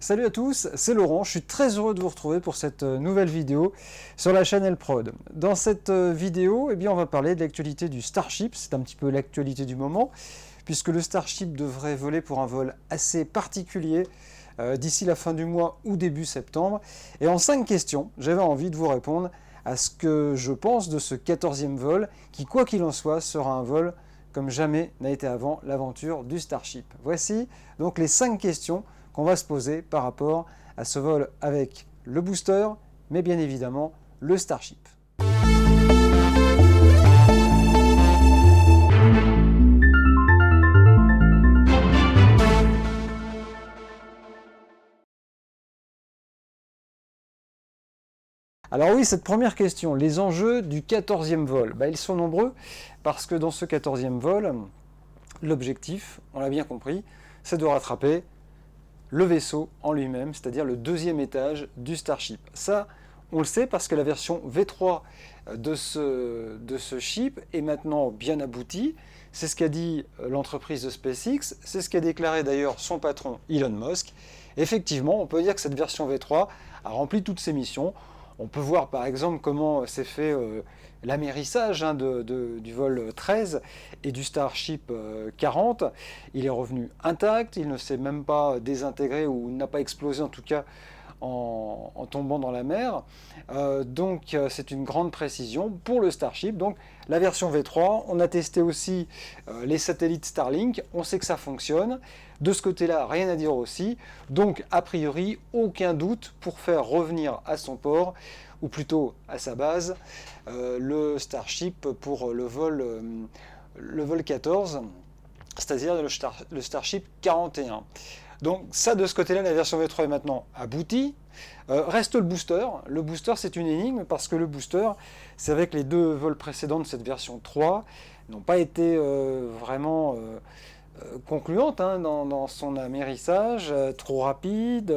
Salut à tous, c'est Laurent, je suis très heureux de vous retrouver pour cette nouvelle vidéo sur la chaîne L-Prod. Dans cette vidéo, on va parler de l'actualité du Starship, c'est un petit peu l'actualité du moment, puisque le Starship devrait voler pour un vol assez particulier d'ici la fin du mois ou début septembre. Et en 5 questions, j'avais envie de vous répondre à ce que je pense de ce 14e vol, qui quoi qu'il en soit sera un vol comme jamais n'a été avant l'aventure du Starship. Voici donc les 5 questions qu'on va se poser par rapport à ce vol avec le booster, mais bien évidemment le Starship. Alors oui, cette première question, les enjeux du 14e vol, ils sont nombreux parce que dans ce 14e vol, l'objectif, on l'a bien compris, c'est de rattraper le vaisseau en lui-même, c'est-à-dire le deuxième étage du Starship. Ça, on le sait parce que la version V3 de ce ship est maintenant bien aboutie. C'est ce qu'a dit l'entreprise de SpaceX, c'est ce qu'a déclaré d'ailleurs son patron Elon Musk. Effectivement, on peut dire que cette version V3 a rempli toutes ses missions. On peut voir par exemple comment s'est fait l'amérissage du vol 13 et du Starship 40. Il est revenu intact, il ne s'est même pas désintégré ou n'a pas explosé en tout cas en tombant dans la mer. Donc c'est une grande précision pour le Starship. Donc la version V3, on a testé aussi les satellites Starlink, on sait que ça fonctionne. De ce côté-là, rien à dire aussi. Donc a priori, aucun doute pour faire revenir à son port, ou plutôt à sa base, le Starship pour le vol 14, c'est-à-dire le Starship 41. Donc ça, de ce côté-là, la version V3 est maintenant aboutie. Reste le booster. Le booster, c'est une énigme parce que le booster, c'est vrai que les deux vols précédents de cette version 3 n'ont pas été vraiment concluantes dans son amérissage, trop rapide.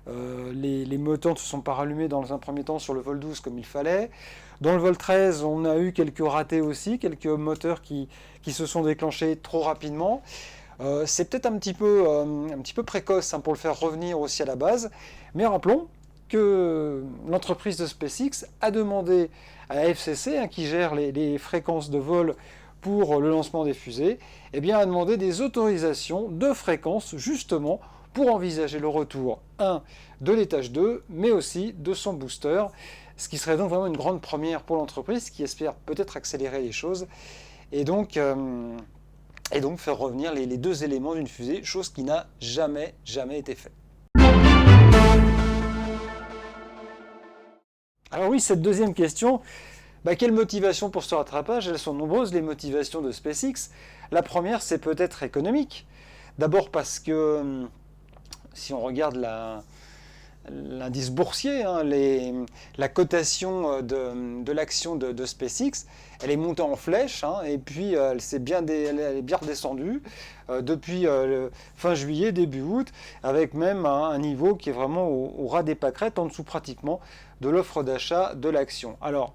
Les moteurs ne se sont pas rallumés dans un premier temps sur le vol 12 comme il fallait. Dans le vol 13, on a eu quelques ratés aussi, quelques moteurs qui se sont déclenchés trop rapidement. C'est peut-être un petit peu précoce pour le faire revenir aussi à la base, mais rappelons que l'entreprise de SpaceX a demandé à la FCC, qui gère les fréquences de vol pour le lancement des fusées, a demandé des autorisations de fréquences justement pour envisager le retour, de l'étage 2, mais aussi de son booster, ce qui serait donc vraiment une grande première pour l'entreprise qui espère peut-être accélérer les choses et donc faire revenir les deux éléments d'une fusée, chose qui n'a jamais été faite. Alors oui, cette deuxième question, quelle motivation pour ce rattrapage? Elles sont nombreuses, les motivations de SpaceX. La première, c'est peut-être économique. D'abord parce que, si on regarde l'indice boursier, la cotation de l'action de SpaceX, elle est montée en flèche, et puis elle est bien redescendue depuis fin juillet, début août, avec même un niveau qui est vraiment au ras des pâquerettes, en dessous pratiquement de l'offre d'achat de l'action. Alors,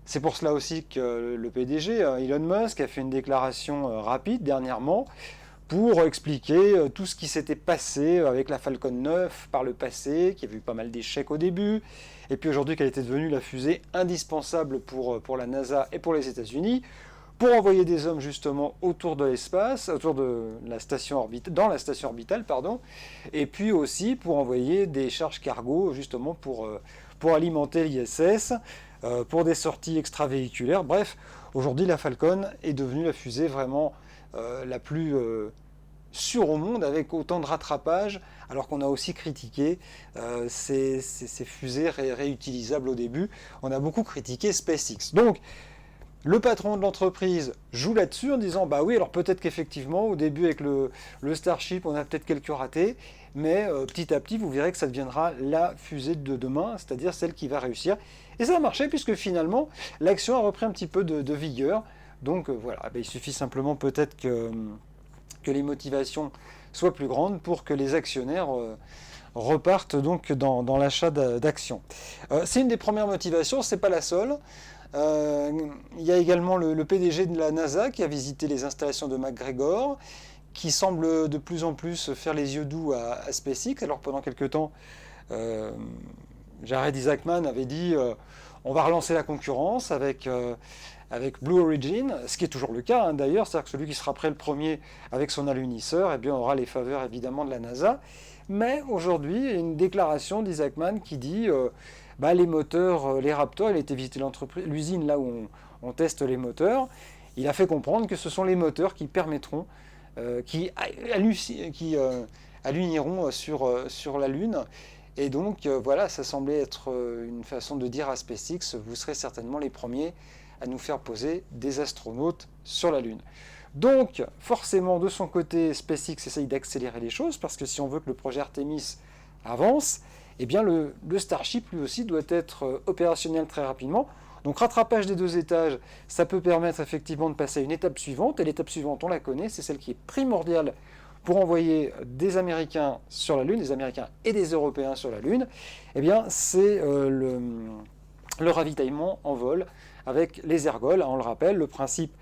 c'est pour cela aussi que le PDG, Elon Musk, a fait une déclaration rapide dernièrement, pour expliquer tout ce qui s'était passé avec la Falcon 9 par le passé, qui avait eu pas mal d'échecs au début, et puis aujourd'hui qu'elle était devenue la fusée indispensable pour la NASA et pour les États-Unis, pour envoyer des hommes justement autour de l'espace, autour de la station orbitale, dans la station orbitale, et puis aussi pour envoyer des charges cargo justement pour alimenter l'ISS, pour des sorties extravéhiculaires. Bref, aujourd'hui la Falcon est devenue la fusée vraiment la plus sûre au monde, avec autant de rattrapage, alors qu'on a aussi critiqué ces fusées réutilisables au début. On a beaucoup critiqué SpaceX. Donc, le patron de l'entreprise joue là-dessus en disant oui, alors peut-être qu'effectivement, au début avec le Starship, on a peut-être quelques ratés, mais petit à petit, vous verrez que ça deviendra la fusée de demain, c'est-à-dire celle qui va réussir. Et ça a marché, puisque finalement, l'action a repris un petit peu de vigueur. Donc voilà, il suffit simplement peut-être que les motivations soient plus grandes pour que les actionnaires repartent donc dans l'achat d'actions. C'est une des premières motivations, c'est pas la seule. Il y a également le PDG de la NASA qui a visité les installations de McGregor, qui semble de plus en plus faire les yeux doux à SpaceX. Alors pendant quelques temps, Jared Isaacman avait dit on va relancer la concurrence avec Blue Origin, ce qui est toujours le cas d'ailleurs, c'est-à-dire que celui qui sera prêt le premier avec son alunisseur, eh bien, aura les faveurs évidemment de la NASA. Mais aujourd'hui, il y a une déclaration d'Isaacman qui dit les moteurs, les Raptors, il a été visiter l'usine là où on teste les moteurs, il a fait comprendre que ce sont les moteurs qui permettront, qui alluniront sur la Lune. Et donc voilà, ça semblait être une façon de dire à SpaceX, vous serez certainement les premiers à nous faire poser des astronautes sur la Lune. Donc forcément de son côté, SpaceX essaye d'accélérer les choses, parce que si on veut que le projet Artemis avance, eh bien le Starship lui aussi doit être opérationnel très rapidement. Donc rattrapage des 2 étages, ça peut permettre effectivement de passer à une étape suivante, et l'étape suivante on la connaît, c'est celle qui est primordiale pour envoyer des Américains sur la Lune, des Américains et des Européens sur la Lune. Eh bien c'est le ravitaillement en vol avec les ergols. On le rappelle, le principe,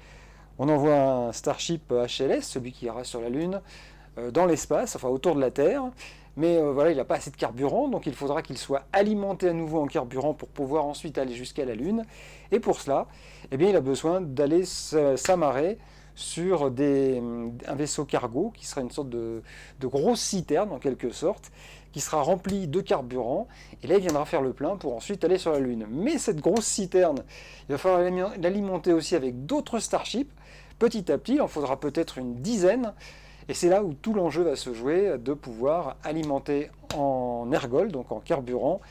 on envoie un Starship HLS, celui qui ira sur la Lune, dans l'espace, enfin autour de la Terre, mais voilà, il n'a pas assez de carburant, donc il faudra qu'il soit alimenté à nouveau en carburant pour pouvoir ensuite aller jusqu'à la Lune. Et pour cela, eh bien, il a besoin d'aller s'amarrer sur un vaisseau cargo, qui sera une sorte de grosse citerne en quelque sorte, qui sera rempli de carburant, et là il viendra faire le plein pour ensuite aller sur la Lune. Mais cette grosse citerne, il va falloir l'alimenter aussi avec d'autres Starships. Petit à petit, il en faudra peut-être une dizaine, et c'est là où tout l'enjeu va se jouer, de pouvoir alimenter en ergol, donc en carburant,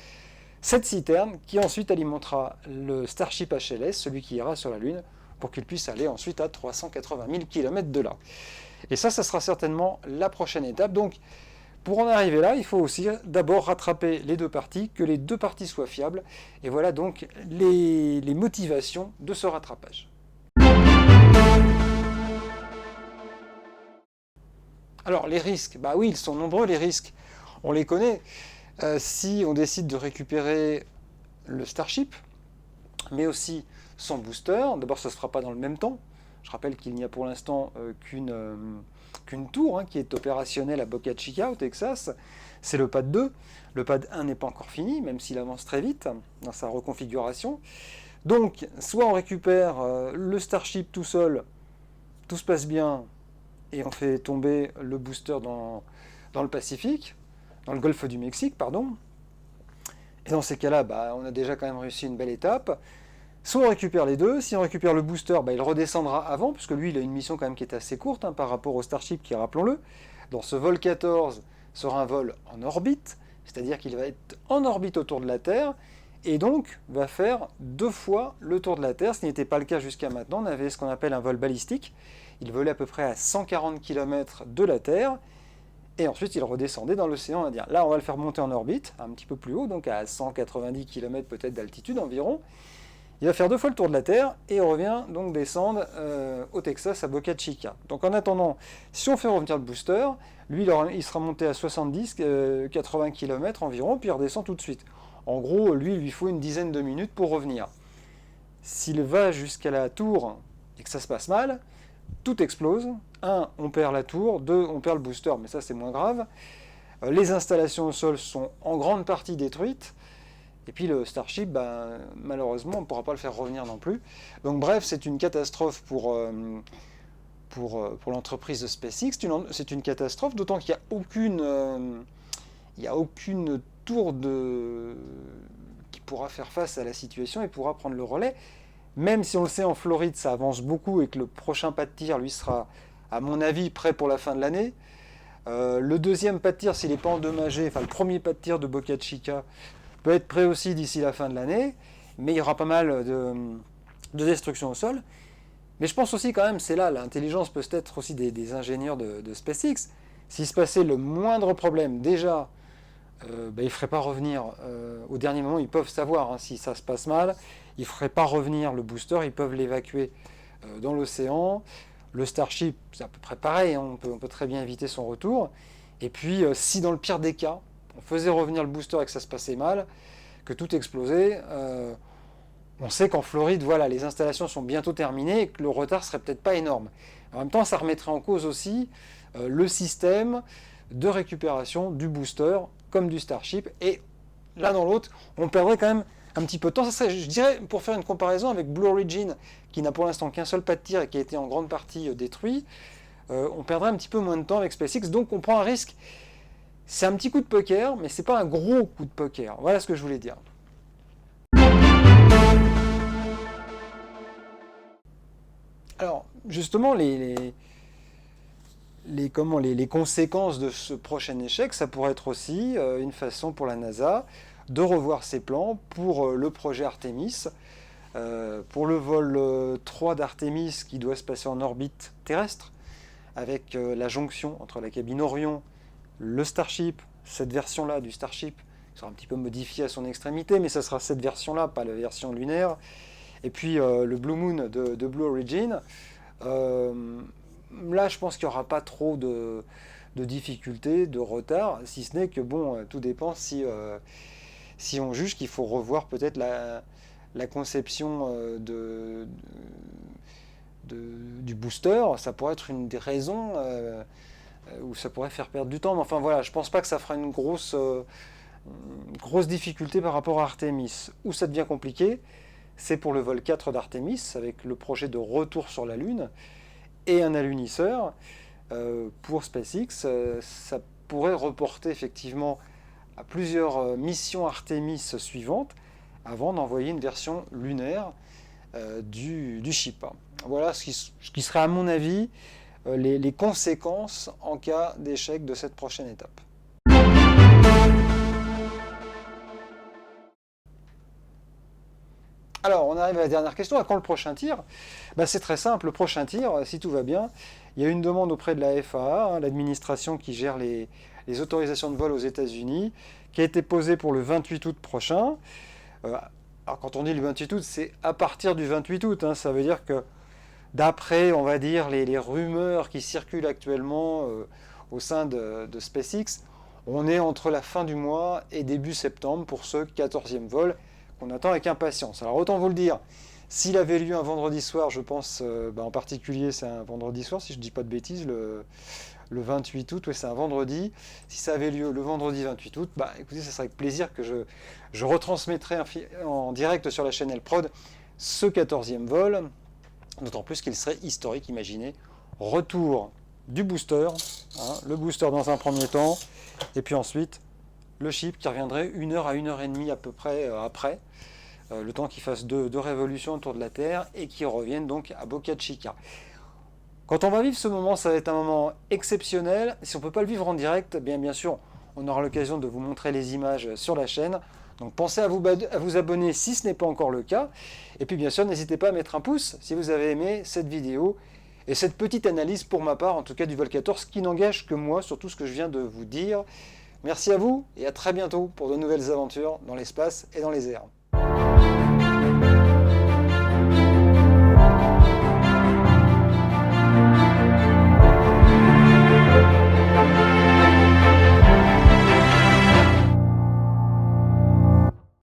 cette citerne qui ensuite alimentera le Starship HLS, celui qui ira sur la Lune, pour qu'il puisse aller ensuite à 380 000 km de là. Et ça sera certainement la prochaine étape. Donc, pour en arriver là, il faut aussi d'abord rattraper les 2 parties, que les 2 parties soient fiables. Et voilà donc les motivations de ce rattrapage. Alors les risques, bah oui, ils sont nombreux les risques. On les connaît. Si on décide de récupérer le Starship, mais aussi son booster, d'abord ça ne se fera pas dans le même temps. Je rappelle qu'il n'y a pour l'instant qu'une tour qui est opérationnelle à Boca Chica au Texas, c'est le pad 2. Le pad 1 n'est pas encore fini, même s'il avance très vite dans sa reconfiguration. Donc, soit on récupère le Starship tout seul, tout se passe bien, et on fait tomber le booster dans le Pacifique, dans le golfe du Mexique, pardon. Et dans ces cas-là, on a déjà quand même réussi une belle étape. Soit on récupère les 2, si on récupère le booster, il redescendra avant, puisque lui il a une mission quand même qui est assez courte par rapport au Starship qui, rappelons-le, dans ce vol 14 sera un vol en orbite, c'est-à-dire qu'il va être en orbite autour de la Terre, et donc va faire 2 fois le tour de la Terre, ce qui n'était pas le cas jusqu'à maintenant. On avait ce qu'on appelle un vol balistique, il volait à peu près à 140 km de la Terre, et ensuite il redescendait dans l'océan Indien. Là on va le faire monter en orbite, un petit peu plus haut, donc à 190 km peut-être d'altitude environ. Il va faire 2 fois le tour de la Terre et on revient donc descendre au Texas à Boca Chica. Donc en attendant, si on fait revenir le booster, lui il sera monté à 70-80 km environ, puis il redescend tout de suite. En gros, lui il lui faut une dizaine de minutes pour revenir. S'il va jusqu'à la tour et que ça se passe mal, tout explose. 1, on perd la tour, 2, on perd le booster, mais ça c'est moins grave. Les installations au sol sont en grande partie détruites. Et puis le Starship, malheureusement, on ne pourra pas le faire revenir non plus. Donc bref, c'est une catastrophe pour l'entreprise de SpaceX. C'est une catastrophe, d'autant qu'il n'y a aucune tour qui pourra faire face à la situation et pourra prendre le relais. Même si on le sait, en Floride, ça avance beaucoup et que le prochain pas de tir, lui, sera, à mon avis, prêt pour la fin de l'année. Le deuxième pas de tir, s'il n'est pas endommagé, enfin le premier pas de tir de Boca Chica, peut être prêt aussi d'ici la fin de l'année, mais il y aura pas mal de destruction au sol. Mais je pense aussi quand même, c'est là, l'intelligence peut être aussi des ingénieurs de SpaceX. S'il se passait le moindre problème, déjà, ils ne feraient pas revenir, au dernier moment, ils peuvent savoir si ça se passe mal, ils ne feraient pas revenir le booster, ils peuvent l'évacuer dans l'océan. Le Starship, c'est à peu près pareil, on peut très bien éviter son retour. Et puis, si dans le pire des cas, on faisait revenir le booster et que ça se passait mal, que tout explosait, on sait qu'en Floride, voilà, les installations sont bientôt terminées et que le retard serait peut-être pas énorme. En même temps, ça remettrait en cause aussi le système de récupération du booster comme du Starship, et l'un dans l'autre, on perdrait quand même un petit peu de temps. Ça serait, je dirais, pour faire une comparaison avec Blue Origin, qui n'a pour l'instant qu'un seul pas de tir et qui a été en grande partie détruit, on perdrait un petit peu moins de temps avec SpaceX, donc on prend un risque. C'est un petit coup de poker, mais c'est pas un gros coup de poker. Voilà ce que je voulais dire. Alors, justement, les conséquences de ce prochain échec, ça pourrait être aussi une façon pour la NASA de revoir ses plans pour le projet Artemis, pour le vol 3 d'Artemis qui doit se passer en orbite terrestre, avec la jonction entre la cabine Orion, le Starship, cette version-là du Starship, qui sera un petit peu modifiée à son extrémité, mais ça sera cette version-là, pas la version lunaire, et puis le Blue Moon de Blue Origin. Là, je pense qu'il n'y aura pas trop de difficultés, de retard, si ce n'est que, bon, tout dépend si on juge qu'il faut revoir peut-être la conception du booster. Ça pourrait être une des raisons où ça pourrait faire perdre du temps. Mais enfin voilà, je ne pense pas que ça fera une grosse difficulté par rapport à Artemis. Où ça devient compliqué, c'est pour le vol 4 d'Artemis, avec le projet de retour sur la Lune et un alunisseur. Pour SpaceX, ça pourrait reporter effectivement à plusieurs missions Artemis suivantes avant d'envoyer une version lunaire du ship. Voilà ce qui serait à mon avis les conséquences en cas d'échec de cette prochaine étape. Alors, on arrive à la dernière question. À quand le prochain tir? C'est très simple. Le prochain tir, si tout va bien, il y a une demande auprès de la FAA, l'administration qui gère les autorisations de vol aux États-Unis, qui a été posée pour le 28 août prochain. Alors, quand on dit le 28 août, c'est à partir du 28 août. Ça veut dire que d'après, on va dire, les rumeurs qui circulent actuellement au sein de SpaceX, on est entre la fin du mois et début septembre pour ce 14e vol qu'on attend avec impatience. Alors autant vous le dire, s'il avait lieu un vendredi soir, je pense, en particulier c'est un vendredi soir, si je ne dis pas de bêtises, le 28 août, oui c'est un vendredi. Si ça avait lieu le vendredi 28 août, écoutez, ça serait avec plaisir que je retransmettrai en direct sur la chaîne L-Prod ce 14e vol. D'autant plus qu'il serait historique, imaginez, retour du booster, le booster dans un premier temps, et puis ensuite le ship qui reviendrait 1 heure à 1 heure et demie à peu près après, le temps qu'il fasse deux révolutions autour de la Terre, et qu'il revienne donc à Boca Chica. Quand on va vivre ce moment, ça va être un moment exceptionnel. Si on ne peut pas le vivre en direct, bien sûr, on aura l'occasion de vous montrer les images sur la chaîne. Donc pensez à vous abonner si ce n'est pas encore le cas. Et puis bien sûr, n'hésitez pas à mettre un pouce si vous avez aimé cette vidéo et cette petite analyse pour ma part, en tout cas du vol 14, qui n'engage que moi sur tout ce que je viens de vous dire. Merci à vous et à très bientôt pour de nouvelles aventures dans l'espace et dans les airs.